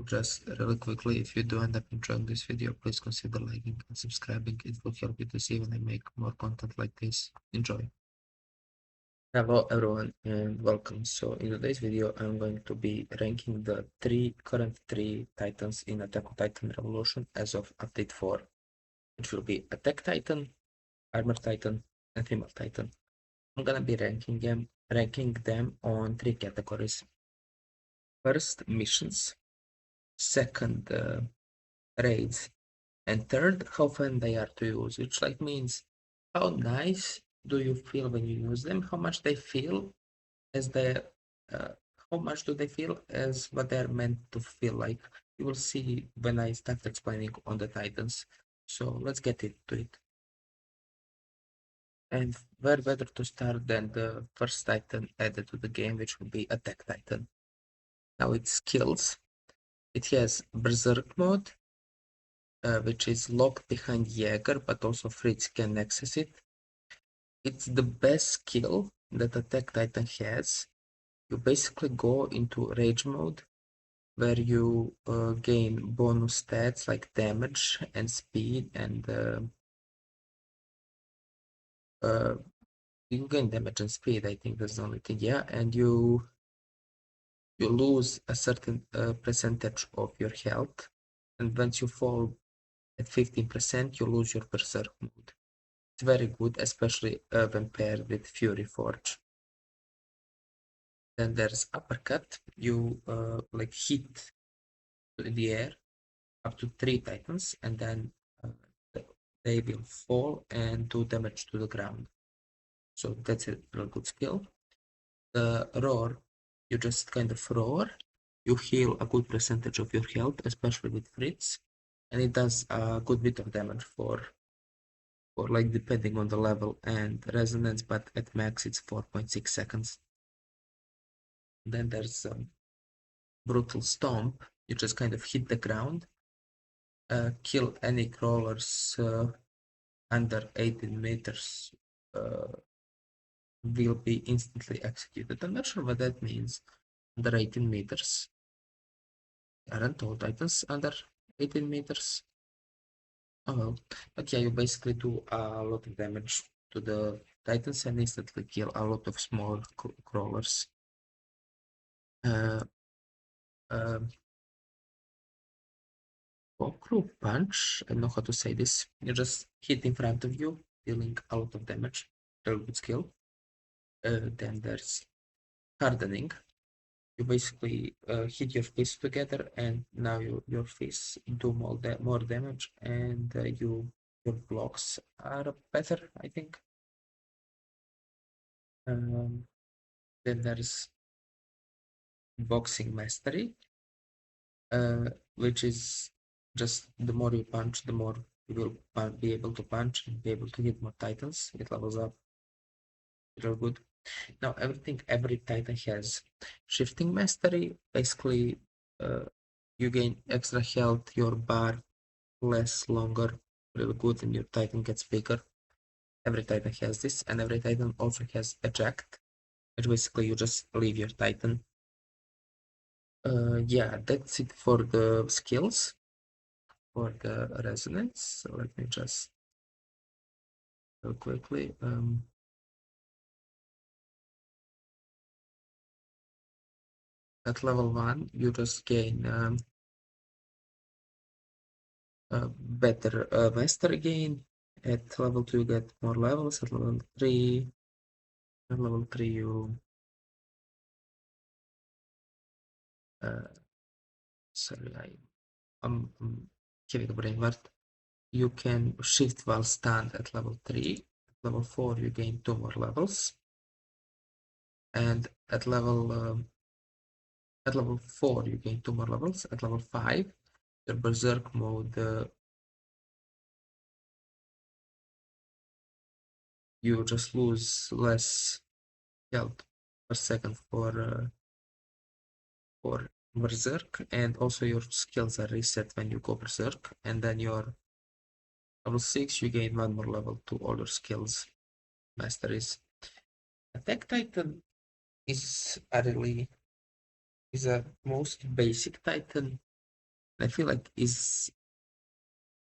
just really quickly, if you do end up enjoying this video, please consider liking and subscribing. It will help you to see when I make more content like this. Enjoy. Hello everyone and welcome. So in today's video I'm going to be ranking the current three titans in Attack on Titan Revolution as of update 4, which will be Attack Titan, Armor Titan, and Female Titan. I'm gonna be ranking them on three categories. First, missions. Second, raids. And third, how fun they are to use, which means how nice do you feel when you use them, how much they feel as uh, how much do they feel as what they're meant to feel like. You will see when I start explaining on the Titans. So let's get into it. And where better to start than the first Titan added to the game, which will be Attack Titan. Now its skills. It has Berserk mode, which is locked behind Jaeger, but also Fritz can access it. It's the best skill that Attack Titan has. You basically go into Rage mode, where you gain bonus stats like damage and speed, and you gain damage and speed. I think that's the only thing. Yeah, and you lose a certain percentage of your health, and once you fall at 15%, you lose your Berserk mode. It's very good, especially when paired with Fury Forge. Then there's Uppercut. You hit in the air up to 3 titans, and then they will fall and do damage to the ground. So that's a real good skill. The Roar, you just kind of roar. You heal a good percentage of your health, especially with Fritz, and it does a good bit of damage for depending on the level and resonance, but at max it's 4.6 seconds. Then there's Brutal Stomp. You just kind of hit the ground, kill any crawlers under 18 meters, will be instantly executed. I'm not sure what that means. Under 18 meters. Aren't all titans under 18 meters? Oh well. But yeah, you basically do a lot of damage to the titans and instantly kill a lot of small crawlers. Crew punch, I don't know how to say this. You just hit in front of you, dealing a lot of damage. Very good skill. Then there's hardening. You basically hit your fists together, and now your fists do more damage, and your blocks are better, I think. Then there's boxing mastery, which is just the more you punch, the more you will be able to punch and be able to hit more titans. It levels up real good. Now every titan has shifting mastery. Basically, you gain extra health, your bar lasts longer, really good, and your titan gets bigger. Every titan has this, and every titan also has eject, which basically you just leave your titan. Yeah, that's it for the skills. For the resonance, so let me just real quickly. At level 1, you just gain better master gain. At level 2, you get more levels. At level 3, you sorry, I'm having a brain fart. You can shift while stunned at level 3. At level 4, you gain 2 more levels. And at level 4, you gain 2 more levels. At level 5, your Berserk mode, you just lose less health per second for Berserk, and also your skills are reset when you go Berserk, and then your level 6, you gain 1 more level to all your skills masteries. Attack Titan is a most basic Titan. I feel like is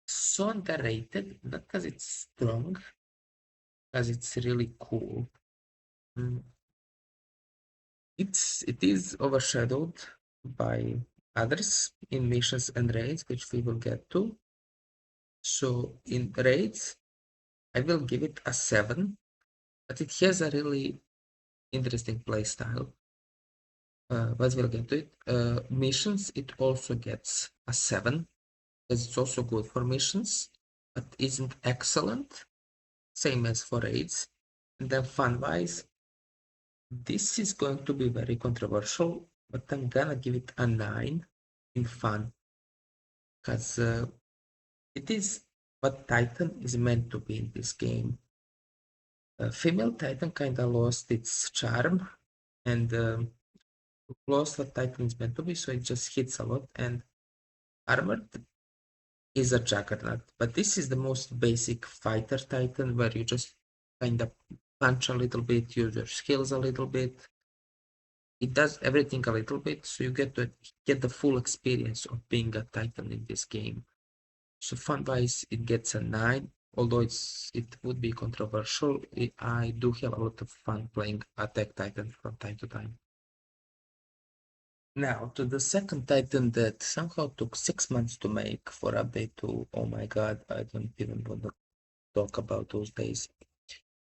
so underrated, not because it's strong, because it's really cool. Mm, it is overshadowed by others in missions and raids, which we will get to. So in raids, I will give it a 7, but it has a really interesting playstyle. But we'll get to it. Missions, it also gets a 7, because it's also good for missions, but isn't excellent, same as for raids. And then fun-wise, this is going to be very controversial, but I'm gonna give it a 9 in fun, because it is what Titan is meant to be in this game. Female Titan kind of lost its charm and lost what Titan is meant to be, so it just hits a lot. And Armored is a juggernaut, but this is the most basic fighter Titan where you just kind of punch a little bit, use your skills a little bit. It does everything a little bit, so you get to get the full experience of being a Titan in this game. So fun-wise, it gets a 9, although it would be controversial. I do have a lot of fun playing Attack Titan from time to time. Now to the second Titan that somehow took 6 months to make for update 2. Oh my god, I don't even want to talk about those days.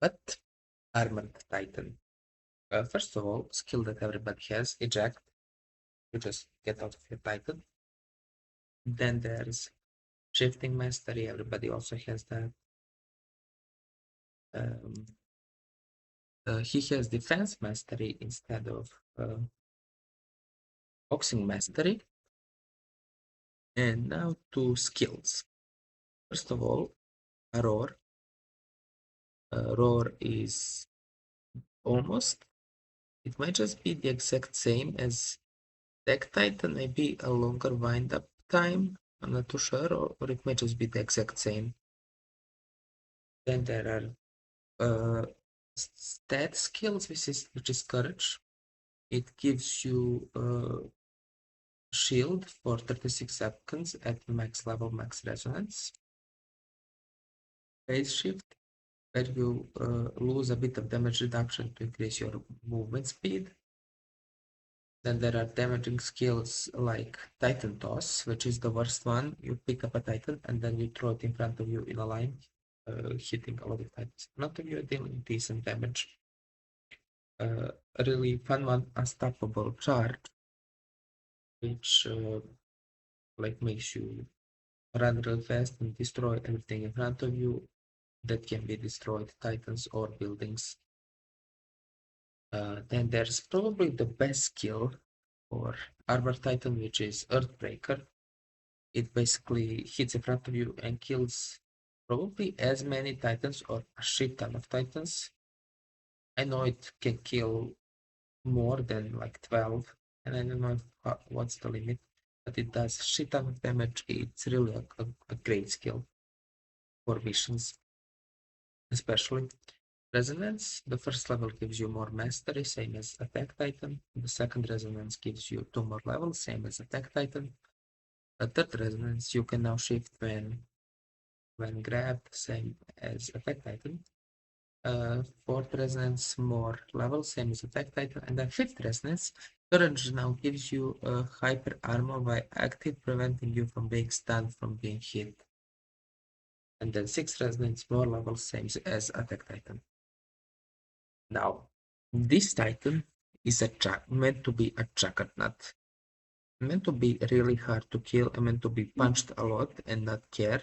But Armored Titan. First of all, skill that everybody has, eject. You just get out of your Titan. Then there's shifting mastery, everybody also has that. Um, he has defense mastery instead of boxing mastery. And now to skills. First of all, roar. Roar is almost, it might just be the exact same as Deck Titan, maybe a longer wind up time. I'm not too sure, or it might just be the exact same. Then there are stat skills, which is courage. It gives you shield for 36 seconds at max level, max resonance. Phase shift, where you lose a bit of damage reduction to increase your movement speed. Then there are damaging skills like Titan Toss, which is the worst one. You pick up a Titan and then you throw it in front of you in a line, hitting a lot of Titans. Not of you dealing decent damage. A really fun one, Unstoppable Charge, which like makes you run real fast and destroy everything in front of you that can be destroyed, Titans or buildings. Then there's probably the best skill for Armor Titan, which is Earthbreaker. It basically hits in front of you and kills probably as many Titans or a shit ton of Titans. I know it can kill more than like 12, and I don't know what's the limit, but it does a shit ton of damage. It's really a great skill for missions, especially. Resonance, the first level gives you more mastery, same as Attack Titan. The second resonance gives you 2 more levels, same as Attack Titan. The third resonance, you can now shift when grabbed, same as Attack Titan. Fourth resonance, more levels, same as Attack Titan. And then fifth resonance, Courage now gives you hyper armor by active, preventing you from being stunned from being hit. And then sixth resonance, more levels, same as Attack Titan. Now, this Titan is meant to be a juggernaut, meant to be really hard to kill, and meant to be punched a lot and not care.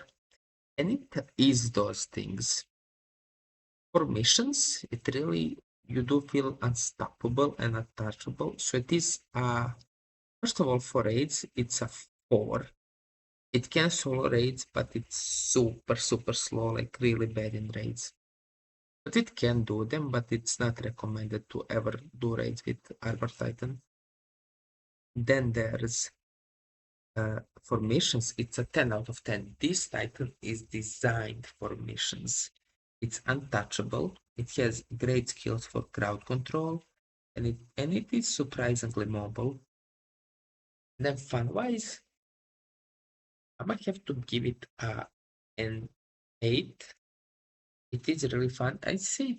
And it is those things. For missions, it really, you do feel unstoppable and untouchable. So it is, first of all, for raids, it's a 4. It can solo raids, but it's super, super slow, like really bad in raids. But it can do them, but it's not recommended to ever do raids with Armor Titan. Then there's for missions, it's a 10 out of 10. This Titan is designed for missions. It's untouchable. It has great skills for crowd control, and it is surprisingly mobile. Then fun-wise, I might have to give it an 8. It is really fun. I say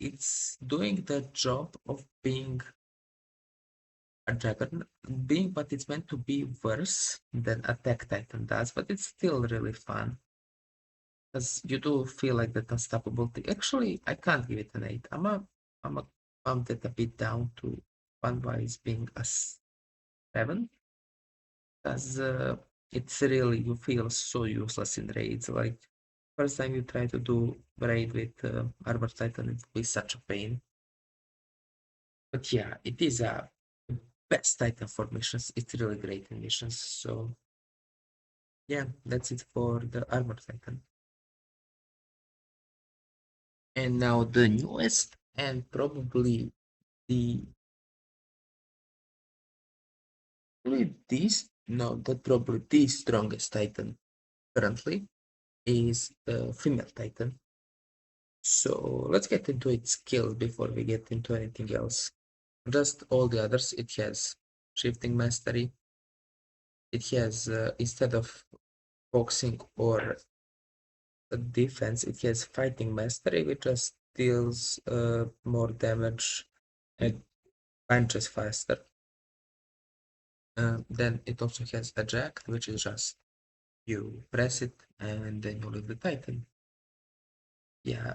it's doing the job of being a dragon being, but it's meant to be worse than Attack Titan does, but it's still really fun. Because you do feel like that unstoppable thing. Actually, I can't give it an 8. I'm a bumped it a bit down to fun-wise being a 7. Because it's really, you feel so useless in raids. Like, first time you try to do raid with Armor Titan, it will be such a pain. But yeah, it is a best Titan for missions. It's really great in missions. So yeah, that's it for the Armor Titan. And now the newest and probably the probably the strongest Titan currently is the female Titan. So let's get into its skills before we get into anything else. Just all the others, it has shifting mastery. It has instead of boxing or defense, it has fighting mastery, which just deals more damage and punches faster. Then it also has eject, which is just you press it and then you leave the Titan. Yeah,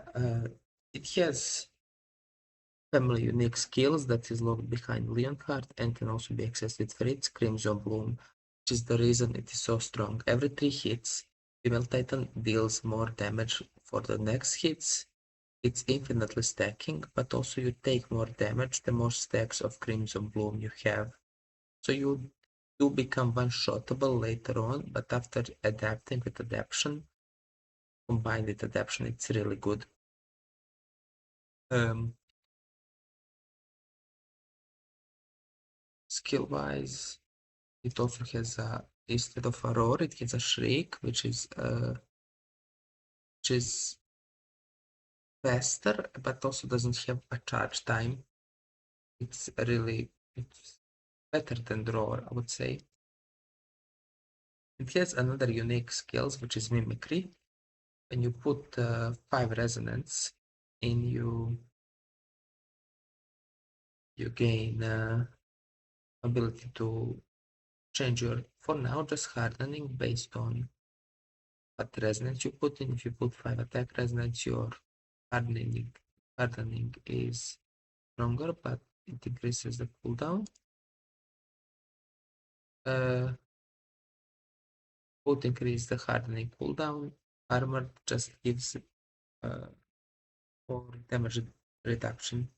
it has family unique skills that is locked behind Leonhardt and can also be accessed with Fritz Crimson Bloom, which is the reason it is so strong. Every 3 hits, female Titan deals more damage for the next hits. It's infinitely stacking, but also you take more damage the more stacks of Crimson Bloom you have. So you do become one-shottable later on, but after adapting with adaptation, combined with adaptation, it's really good. Skill-wise, it also has a, instead of a roar, it has a shriek, which is faster, but also doesn't have a charge time. It's better than the roar, I would say. It has another unique skills, which is mimicry. When you put 5 resonance in you gain ability to change your, for now, just hardening based on what resonance you put in. If you put 5 attack resonance, your hardening is stronger, but it increases the cooldown. Both increase the hardening cooldown. Armor just gives for damage reduction.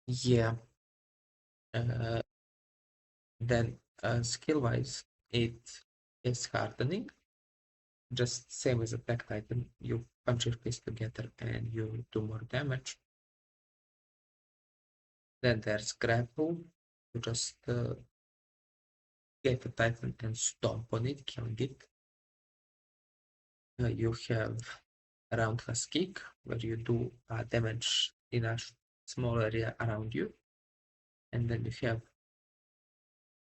Yeah. Then skill wise, it is hardening. Just same as Attack Titan, you punch your fist together and you do more damage. Then there's grapple. You just get the Titan and stomp on it, killing it. You have Roundhouse Kick, where you do damage in a small area around you. And then you have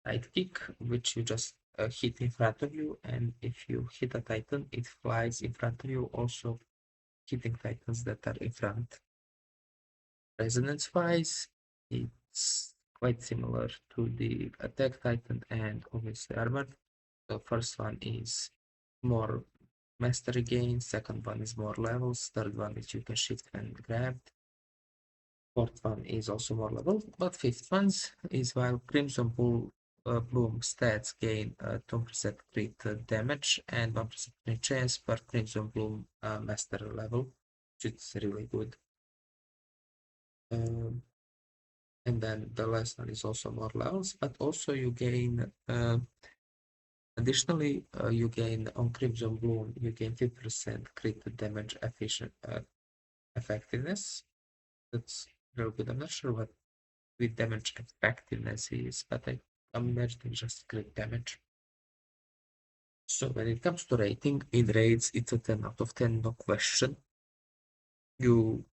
Side Kick, which you just hit in front of you. And if you hit a Titan, it flies in front of you, also hitting Titans that are in front. Resonance wise, it's quite similar to the Attack Titan and obviously Armored. The first one is more mastery gain, second one is more levels, third one is you can shift and grab. Fourth one is also more level, but fifth one is while Crimson Bloom stats gain 2% crit damage and 1% crit chance per Crimson Bloom master level, which is really good. And then the last one is also more levels, but also you gain additionally you gain on Crimson Bloom, you gain 50% crit damage effectiveness. That's real good. I'm not sure what with damage effectiveness is, but I'm imagining just crit damage. So when it comes to rating, in raids, it's a 10 out of 10, no question. You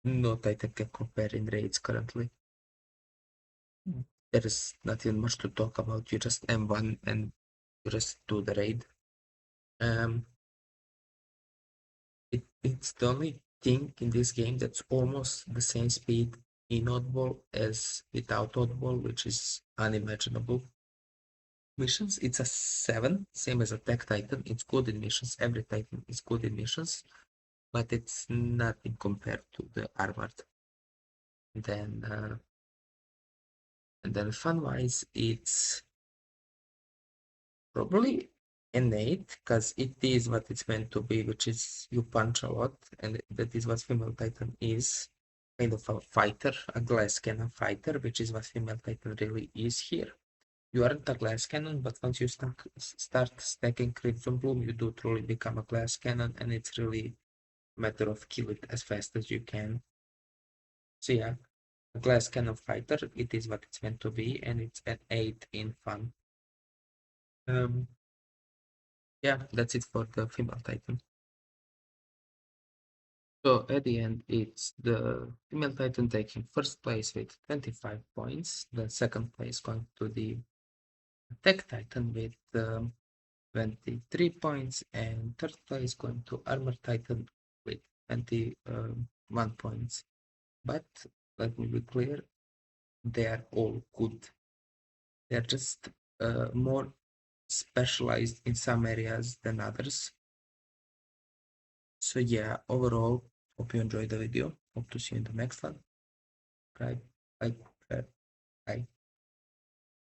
no Titan can compare in raids currently. There is not even much to talk about. You just M1 and just do the raid. It's the only thing in this game that's almost the same speed in Oddball as without Oddball, which is unimaginable. Missions, it's a 7, same as Attack Titan. It's good in missions. Every Titan is good in missions, but it's nothing compared to the Armored. Then, and then fun-wise, it's probably an 8 because it is what it's meant to be, which is you punch a lot, and that is what Female Titan is. Kind of a fighter, a glass cannon fighter, which is what Female Titan really is here. You aren't a glass cannon, but once you start stacking Crimson Bloom, you do truly become a glass cannon, and it's really a matter of kill it as fast as you can. So yeah, a glass cannon fighter, it is what it's meant to be, and it's an 8 in fun. Yeah, that's it for the Female Titan. So at the end, it's the Female Titan taking first place with 25 points. The second place going to the Attack Titan with 23 points, and third place going to Armor Titan with 21 points. But let me be clear, they are all good. They're just more specialized in some areas than others. So yeah, overall, hope you enjoyed the video. Hope to see you in the next one. Right? Bye. Bye.